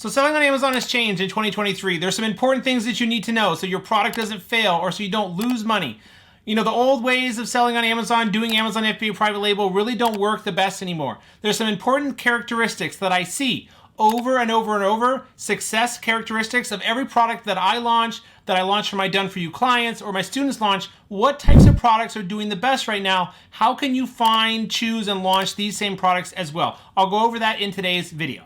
So selling on Amazon has changed in 2023. There's some important things that you need to know so your product doesn't fail or so you don't lose money. You know, the old ways of selling on Amazon, doing Amazon FBA private label really don't work the best anymore. There's some important characteristics that I see over and over and over, success characteristics of every product that I launch for my done for you clients or my students launch. What types of products are doing the best right now? How can you find, choose, and launch these same products as well? I'll go over that in today's video.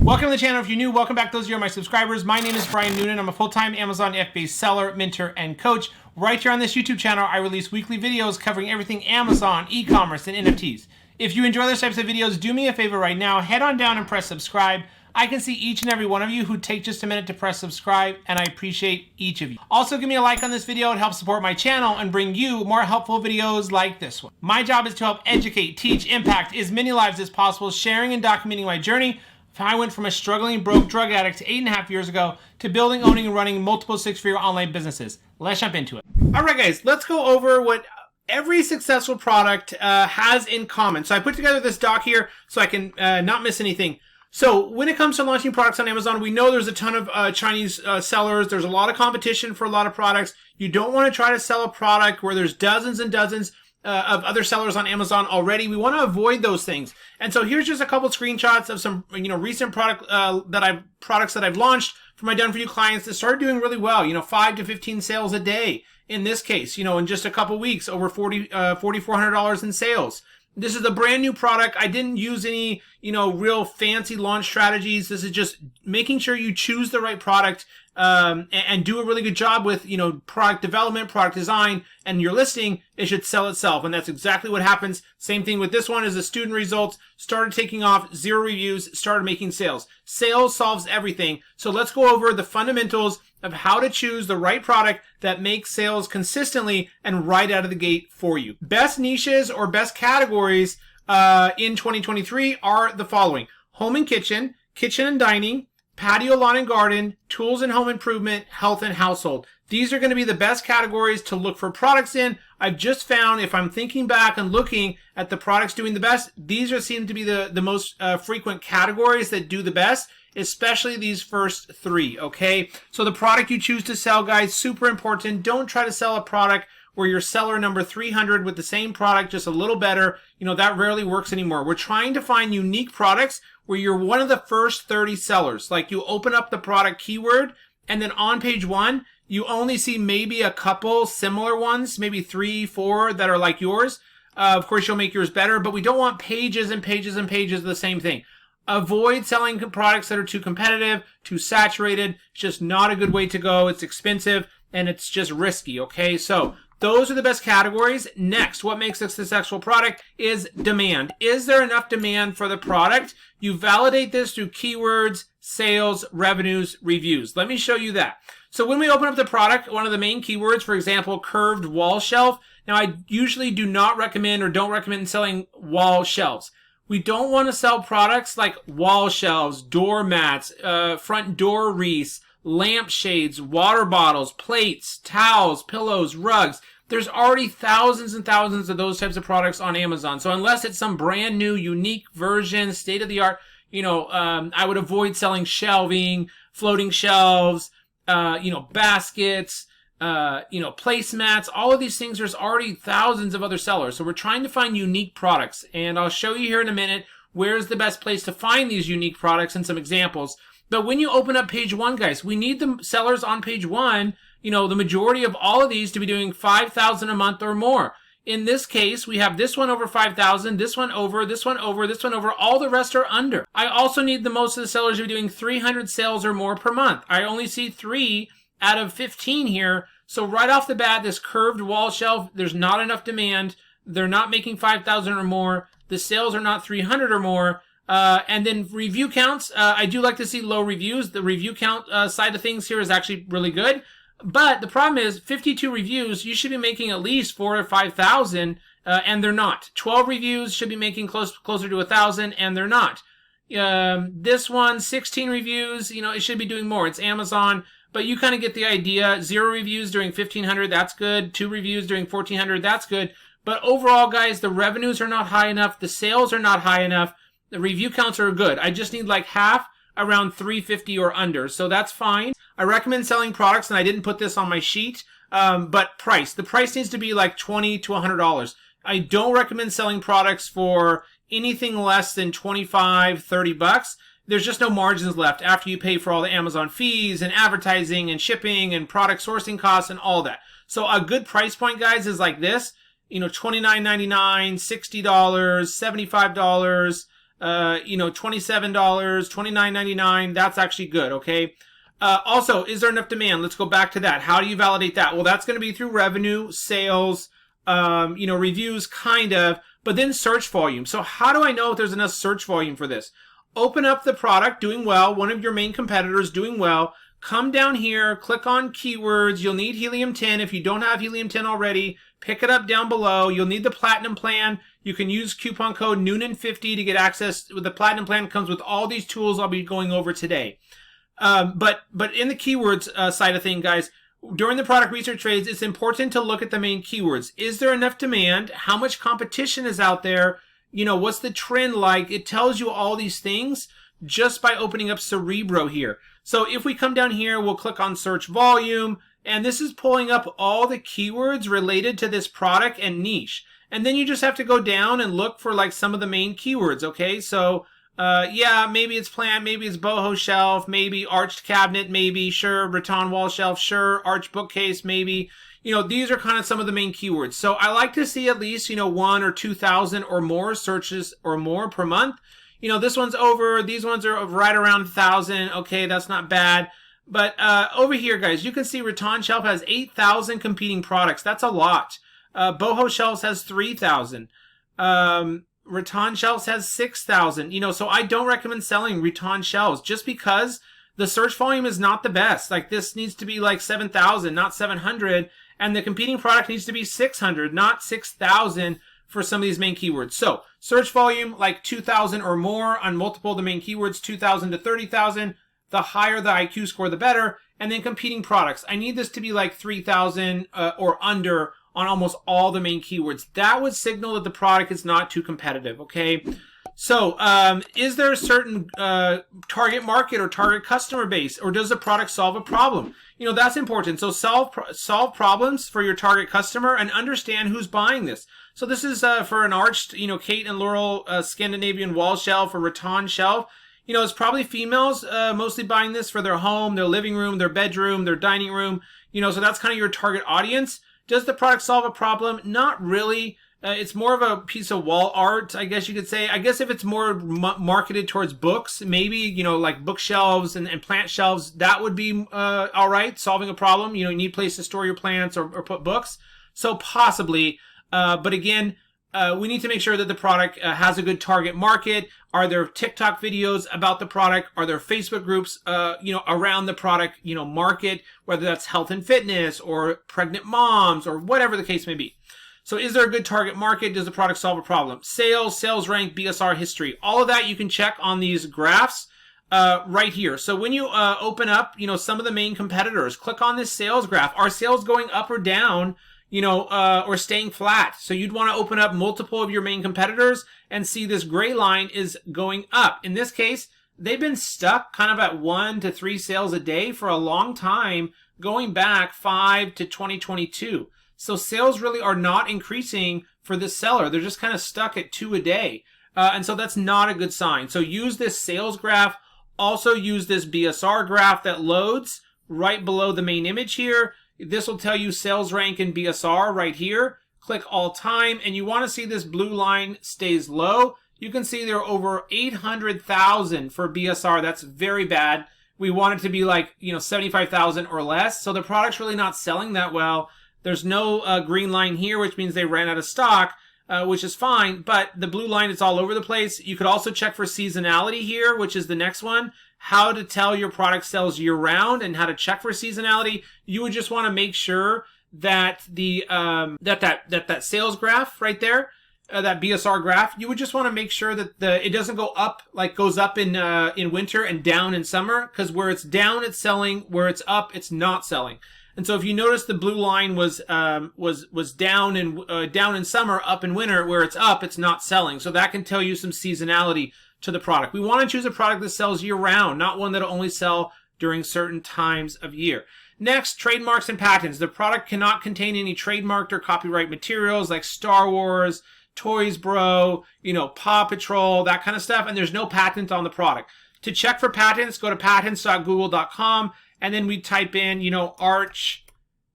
Welcome to the channel if you're new. Welcome back those of you who are my subscribers. My name is Brian Noonan. I'm a full-time Amazon FBA seller, mentor, and coach. Right here on this YouTube channel, I release weekly videos covering everything Amazon, e-commerce, and NFTs. If you enjoy those types of videos, do me a favor right now. Head on down and press subscribe. I can see each and every one of you who take just a minute to press subscribe, and I appreciate each of you. Also, give me a like on this video. It helps support my channel and bring you more helpful videos like this one. My job is to help educate, teach, impact as many lives as possible, sharing and documenting my journey. I went from a struggling broke drug addict 8.5 years ago to building, owning, and running multiple six-figure online businesses. Let's jump into it. All right, guys, let's go over what every successful product has in common. So I put together this doc here so I can not miss anything. So when it comes to launching products on Amazon, we know there's a ton of Chinese sellers. There's a lot of competition for a lot of products. You don't want to try to sell a product where there's dozens and dozens of other sellers on Amazon already. We want to avoid those things. And so here's just a couple screenshots of some recent products that I've launched for my done for you clients that started doing really well. 5 to 15 sales a day in this case. In just a couple weeks, over $4,400 in sales. This is a brand new product. I didn't use any, real fancy launch strategies. This is just making sure you choose the right product and do a really good job with, product development, product design, and your listing. It should sell itself. And that's exactly what happens. Same thing with this one as the student results started taking off, 0 reviews, started making sales. Sales solves everything. So let's go over the fundamentals of how to choose the right product that makes sales consistently and right out of the gate for you. Best niches or best categories in 2023 are the following: home and kitchen, kitchen and dining, patio, lawn and garden, tools and home improvement, health and household. These are going to be the best categories to look for products in. I've just found, if I'm thinking back and looking at the products doing the best, these seem to be the most frequent categories that do the best, especially these first 3, okay? So the product you choose to sell, guys, super important. Don't try to sell a product where you're seller number 300 with the same product, just a little better. That rarely works anymore. We're trying to find unique products where you're one of the first 30 sellers. Like you open up the product keyword, and then on page 1, you only see maybe a couple similar ones, maybe 3, 4 that are like yours. Of course, you'll make yours better, but we don't want pages and pages and pages of the same thing. Avoid selling products that are too competitive, too saturated. It's just not a good way to go. It's expensive and it's just risky, okay? So those are the best categories. Next, what makes a successful product is demand. Is there enough demand for the product? You validate this through keywords, sales, revenues, reviews. Let me show you that. So when we open up the product, one of the main keywords, for example, curved wall shelf. Now, I usually do not recommend or don't recommend selling wall shelves. We don't want to sell products like wall shelves, doormats, front door wreaths, lampshades, water bottles, plates, towels, pillows, rugs. There's already thousands and thousands of those types of products on Amazon. So unless it's some brand new, unique version, state-of-the-art, I would avoid selling shelving, floating shelves, baskets, placemats. All of these things, there's already thousands of other sellers. So we're trying to find unique products. And I'll show you here in a minute where's the best place to find these unique products and some examples. But when you open up page 1, guys, we need the sellers on page 1, the majority of all of these to be doing $5,000 a month or more. In this case, we have this one over 5,000, this one over, this one over, this one over. All the rest are under. I also need the most of the sellers to be doing 300 sales or more per month. I only see 3 out of 15 here. So right off the bat, this curved wall shelf, there's not enough demand. They're not making 5,000 or more. The sales are not 300 or more. And then review counts. I do like to see low reviews. The review count side of things here is actually really good. But the problem is 52 reviews, you should be making at least 4,000 or 5,000, and they're not. 12 reviews should be making closer to 1,000, and they're not. This one, 16 reviews, it should be doing more. It's Amazon. but you kind of get the idea. 0 reviews during 1,500, that's good. 2 reviews during 1,400, that's good. But overall, guys, the revenues are not high enough. The sales are not high enough. The review counts are good. I just need like half, around 350 or under. So that's fine. I recommend selling products, and I didn't put this on my sheet, but price. The price needs to be like $20 to $100. I don't recommend selling products for anything less than 25, 30 bucks. There's just no margins left after you pay for all the Amazon fees and advertising and shipping and product sourcing costs and all that. So a good price point, guys, is like this. You know, $29.99, $60, $75, $27, $29.99. That's actually good, okay? Also, is there enough demand? Let's go back to that. How do you validate that? Well, that's going to be through revenue, sales, reviews, kind of, but then search volume. So how do I know if there's enough search volume for this? Open up the product, doing well, one of your main competitors doing well. Come down here, click on keywords. You'll need helium-10 if you don't have helium-10 already. Pick it up down below. You'll need the platinum plan. You can use coupon code Noonan50 to get access. The platinum plan comes with all these tools I'll be going over today. But in the keywords side of things, guys, during the product research phase, it's important to look at the main keywords. Is there enough demand? How much competition is out there? You know, what's the trend like? It tells you all these things just by opening up Cerebro here. So if we come down here, we'll click on search volume, and this is pulling up all the keywords related to this product and niche. And then you just have to go down and look for like some of the main keywords, okay? So yeah, maybe it's plant, maybe it's boho shelf, maybe arched cabinet, maybe, sure, rattan wall shelf, sure, arched bookcase, maybe. You know, these are kind of some of the main keywords. So I like to see at least, 1 or 2,000 or more searches or more per month. You know, this one's over, these ones are right around 1,000. Okay, that's not bad. But over here, guys, you can see rattan shelf has 8,000 competing products. That's a lot. Boho shelves has 3,000. Rattan shelves has 6,000. You know, so I don't recommend selling rattan shelves just because the search volume is not the best. Like this needs to be like 7,000, not 700. And the competing product needs to be 600, not 6,000 for some of these main keywords. So search volume like 2,000 or more on multiple of the main keywords, 2,000 to 30,000. The higher the IQ score, the better. And then competing products. I need this to be like 3,000 or under on almost all the main keywords. That would signal that the product is not too competitive, okay? So, is there a certain target market or target customer base, or does the product solve a problem? You know, that's important. So solve problems for your target customer and understand who's buying this. So this is for an arched, Kate and Laurel Scandinavian wall shelf or rattan shelf. You know, it's probably females mostly buying this for their home, their living room, their bedroom, their dining room. You know, so that's kind of your target audience. Does the product solve a problem? Not really. It's more of a piece of wall art, I guess you could say. I guess if it's more marketed towards books, maybe, like bookshelves and plant shelves, that would be all right, solving a problem. You need a place to store your plants or put books. So possibly, but again, we need to make sure that the product has a good target market. Are there TikTok videos about the product? Are there Facebook groups, around the product, market, whether that's health and fitness or pregnant moms or whatever the case may be. So is there a good target market? Does the product solve a problem? Sales rank, BSR history. All of that you can check on these graphs right here. So when you open up, some of the main competitors, click on this sales graph. Are sales going up or down, or staying flat? So you'd want to open up multiple of your main competitors and see this gray line is going up. In this case, they've been stuck kind of at 1 to 3 sales a day for a long time, going back 5 to 2022. So sales really are not increasing for this seller. They're just kind of stuck at 2 a day. And so that's not a good sign. So use this sales graph. Also use this BSR graph that loads right below the main image here. This will tell you sales rank and BSR right here. Click all time, and you want to see this blue line stays low. You can see there are over 800,000 for BSR. That's very bad. We want it to be like, 75,000 or less. So the product's really not selling that well. There's no green line here, which means they ran out of stock, which is fine. But the blue line is all over the place. You could also check for seasonality here, which is the next one. How to tell your product sells year round and how to check for seasonality. You would just want to make sure that the that sales graph right there that BSR graph, you would just want to make sure that it doesn't go up, like goes up in winter and down in summer, because where it's down, it's selling. Where it's up, it's not selling. And so if you notice, the blue line was down in summer, up in winter. Where it's up, it's not selling. So that can tell you some seasonality to the product. We want to choose a product that sells year round, not one that'll only sell during certain times of year. Next, trademarks and patents. The product cannot contain any trademarked or copyright materials like Star Wars, Toys Bro, Paw Patrol, that kind of stuff, and there's no patent on the product. To check for patents, go to patents.google.com, and then we type in, arch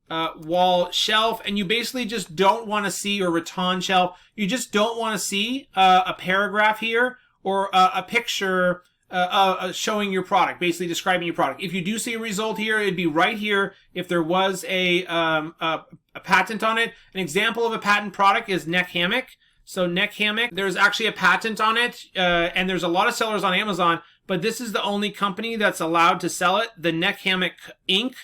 wall shelf, and you basically just don't want to see, or rattan shelf, you just don't want to see a paragraph here or a picture showing your product, basically describing your product. If you do see a result here, it'd be right here if there was a patent on it. An example of a patent product is neck hammock. So neck hammock, there's actually a patent on it, and there's a lot of sellers on Amazon, but this is the only company that's allowed to sell it. The neck hammock Inc.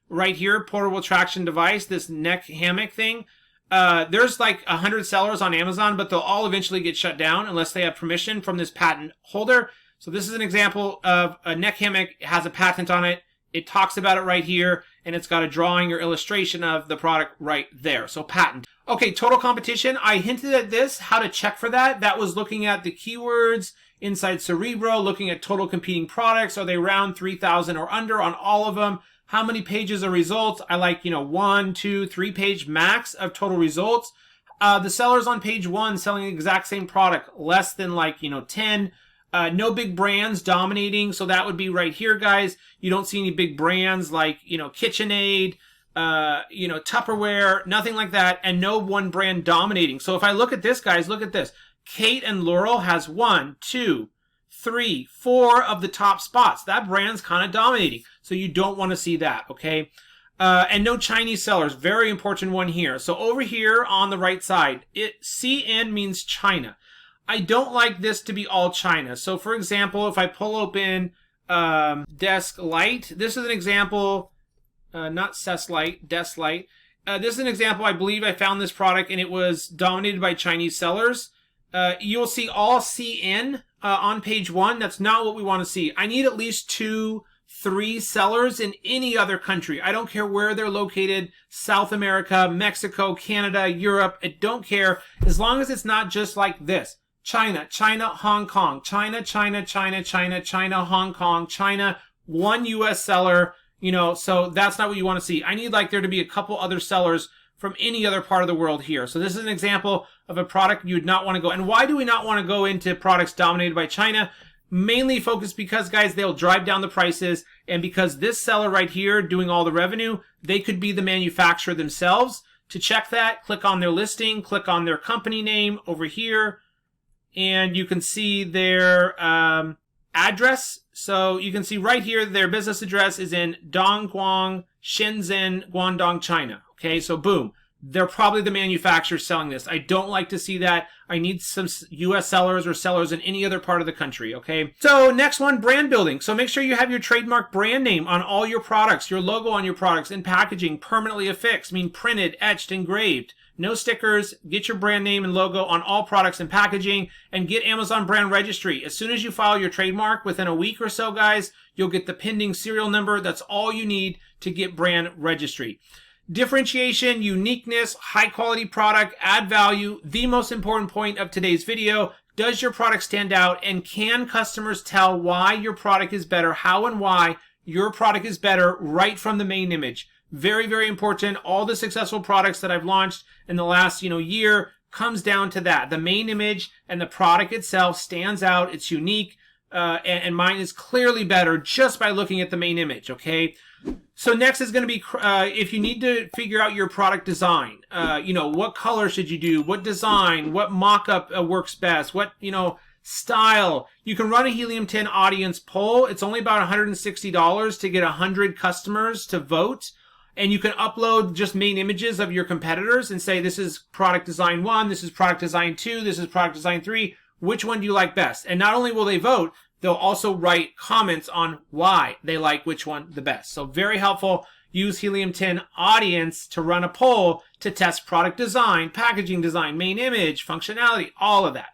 right here, portable traction device, this neck hammock thing. There's like 100 sellers on Amazon, but they'll all eventually get shut down unless they have permission from this patent holder. So this is an example of a neck hammock. It has a patent on it. It talks about it right here, and it's got a drawing or illustration of the product right there. So patent. Okay, total competition. I hinted at this, how to check for that. That was looking at the keywords inside Cerebro, looking at total competing products. Are they around 3,000 or under on all of them? How many pages of results? I like, 1, 2, 3 page max of total results. The sellers on page 1 selling the exact same product, less than 10. No big brands dominating. So that would be right here, guys. You don't see any big brands like, KitchenAid, Tupperware, nothing like that. And no one brand dominating. So if I look at this, guys, look at this. Kate and Laurel has 1, 2, 3, 4 of the top spots. That brand's kind of dominating. So you don't want to see that, okay? And no Chinese sellers. Very important one here. So over here on the right side, CN means China. I don't like this to be all China. So for example, if I pull open Desk Light, this is an example, not Cess Light, Desk Light. This is an example, I believe I found this product and it was dominated by Chinese sellers. You'll see all CN on page 1. That's not what we want to see. I need at least 2, 3 sellers in any other country. I don't care where they're located, South America, Mexico, Canada, Europe. I don't care, as long as it's not just like this. China, China, Hong Kong, China, China, China, China, China, Hong Kong, China, 1 US seller, so that's not what you want to see. I need there to be a couple other sellers from any other part of the world here. So this is an example of a product you would not want to go. And why do we not want to go into products dominated by China? Mainly focused because, guys, they'll drive down the prices, and because this seller right here doing all the revenue, they could be the manufacturer themselves. To check that, click on their listing, click on their company name over here, and you can see their address. So you can see right here their business address is in Dongguan, Shenzhen, Guangdong, China. Okay, so boom. They're probably the manufacturer selling this. I don't like to see that. I need some US sellers or sellers in any other part of the country, okay? So next one, brand building. So make sure you have your trademark brand name on all your products, your logo on your products, and packaging permanently affixed, mean printed, etched, engraved. No stickers. Get your brand name and logo on all products and packaging, and get Amazon brand registry. As soon as you file your trademark, within a week or so, guys, you'll get the pending serial number. That's all you need to get brand registry. Differentiation, uniqueness, high quality product, add value. The most important point of today's video, does your product stand out, and can customers tell why your product is better, how and why your product is better right from the main image? Very, very important. All the successful products that I've launched in the last, year comes down to that. The main image and the product itself stands out. It's unique. And mine is clearly better just by looking at the main image, okay? So next is going to be, if you need to figure out your product design, what color should you do, what design, what mock-up works best, what, style. You can run a Helium-10 audience poll. It's only about $160 to get 100 customers to vote. And you can upload just main images of your competitors and say, this is product design 1, this is product design 2, this is product design 3. Which one do you like best? And not only will they vote, they'll also write comments on why they like which one the best. So very helpful. Use Helium-10 audience to run a poll to test product design, packaging design, main image, functionality, all of that.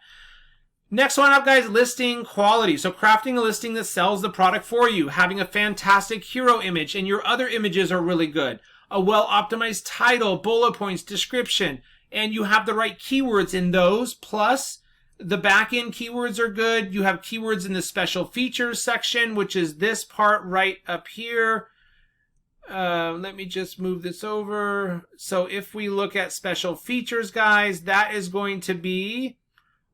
Next one up, guys, listing quality. So crafting a listing that sells the product for you, having a fantastic hero image, and your other images are really good. A well-optimized title, bullet points, description, and you have the right keywords in those, plus the back-end keywords are good. You have keywords in the special features section, which is this part right up here. Let me just move this over. So if we look at special features, guys, that is going to be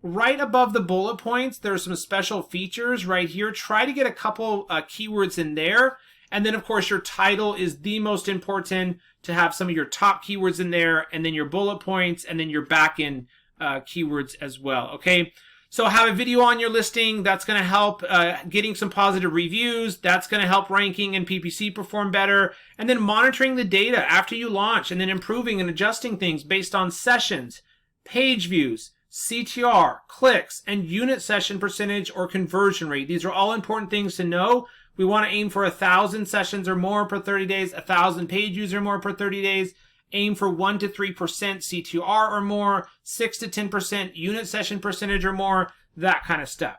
right above the bullet points. There's some special features right here. Try to get a couple keywords in there. And then, of course, your title is the most important, to have some of your top keywords in there, and then your bullet points, and then your back-end keywords as well, okay? So have a video on your listing. That's going to help getting some positive reviews. That's going to help ranking and PPC perform better. And then monitoring the data after you launch, and then improving and adjusting things based on sessions, page views, CTR, clicks, and unit session percentage or conversion rate. These are all important things to know. We want to aim for 1,000 sessions or more per 30 days, 1,000 page views or more per 30 days. Aim for 1 to 3% CTR or more, 6 to 10% unit session percentage or more, that kind of stuff.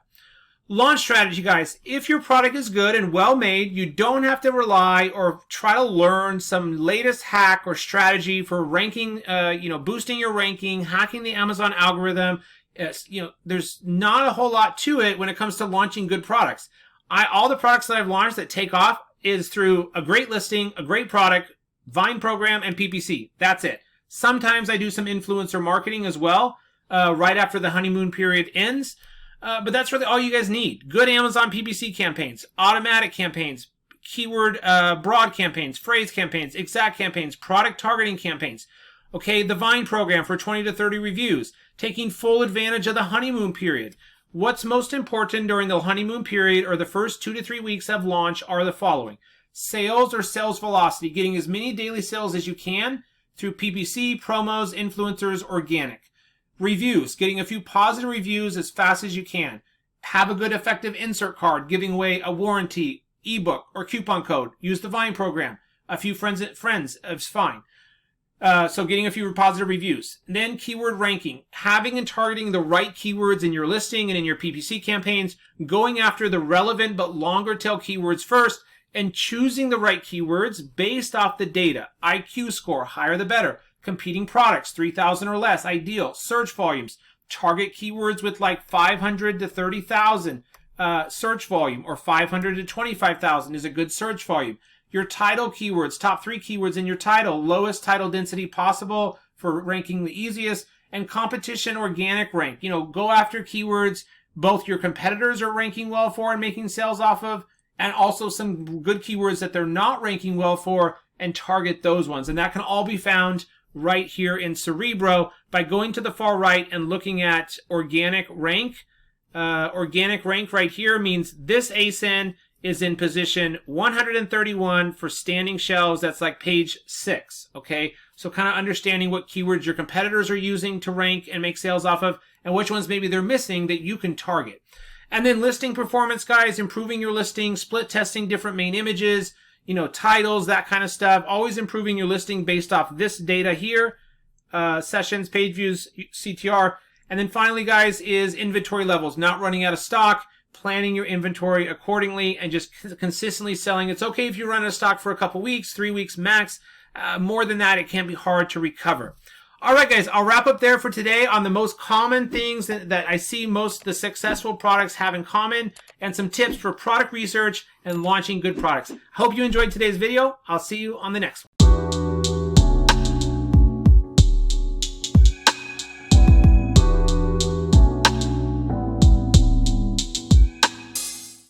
Launch strategy, guys. If your product is good and well made, you don't have to rely or try to learn some latest hack or strategy for ranking, boosting your ranking, hacking the Amazon algorithm. There's not a whole lot to it when it comes to launching good products. All the products that I've launched that take off is through a great listing, a great product, Vine program, and PPC. That's it. Sometimes I do some influencer marketing as well, right after the honeymoon period ends. But that's really all you guys need. Good Amazon PPC campaigns, automatic campaigns, keyword broad campaigns, phrase campaigns, exact campaigns, product targeting campaigns. Okay, the Vine program for 20 to 30 reviews, taking full advantage of the honeymoon period. What's most important during the honeymoon period or the first 2 to 3 weeks of launch are the following. Sales or sales velocity, getting as many daily sales as you can through PPC, promos, influencers, organic. Reviews, getting a few positive reviews as fast as you can. Have a good effective insert card, giving away a warranty, ebook, or coupon code. Use the Vine program. A few friends is fine. So getting a few positive reviews. And then keyword ranking, having and targeting the right keywords in your listing and in your PPC campaigns, going after the relevant but longer tail keywords first, and choosing the right keywords based off the data. IQ score, higher the better. Competing products, 3,000 or less, ideal. Search volumes, target keywords with like 500 to 30,000 search volume, or 500 to 25,000 is a good search volume. Your title keywords, top 3 keywords in your title, lowest title density possible for ranking the easiest, and competition organic rank. Go after keywords both your competitors are ranking well for and making sales off of, and also some good keywords that they're not ranking well for, and target those ones. And that can all be found right here in Cerebro by going to the far right and looking at organic rank. Organic rank right here means this ASIN is in position 131 for standing shelves. That's like page 6, okay? So kind of understanding what keywords your competitors are using to rank and make sales off of, and which ones maybe they're missing that you can target. And then listing performance, guys, improving your listing, split testing different main images, titles, that kind of stuff. Always improving your listing based off this data here, sessions, page views, CTR. And then finally, guys, is inventory levels, not running out of stock, planning your inventory accordingly, and just consistently selling. It's okay if you run out of stock for a couple weeks, 3 weeks max. More than that, it can be hard to recover. All right, guys, I'll wrap up there for today on the most common things that I see most of the successful products have in common, and some tips for product research and launching good products. Hope you enjoyed today's video. I'll see you on the next one.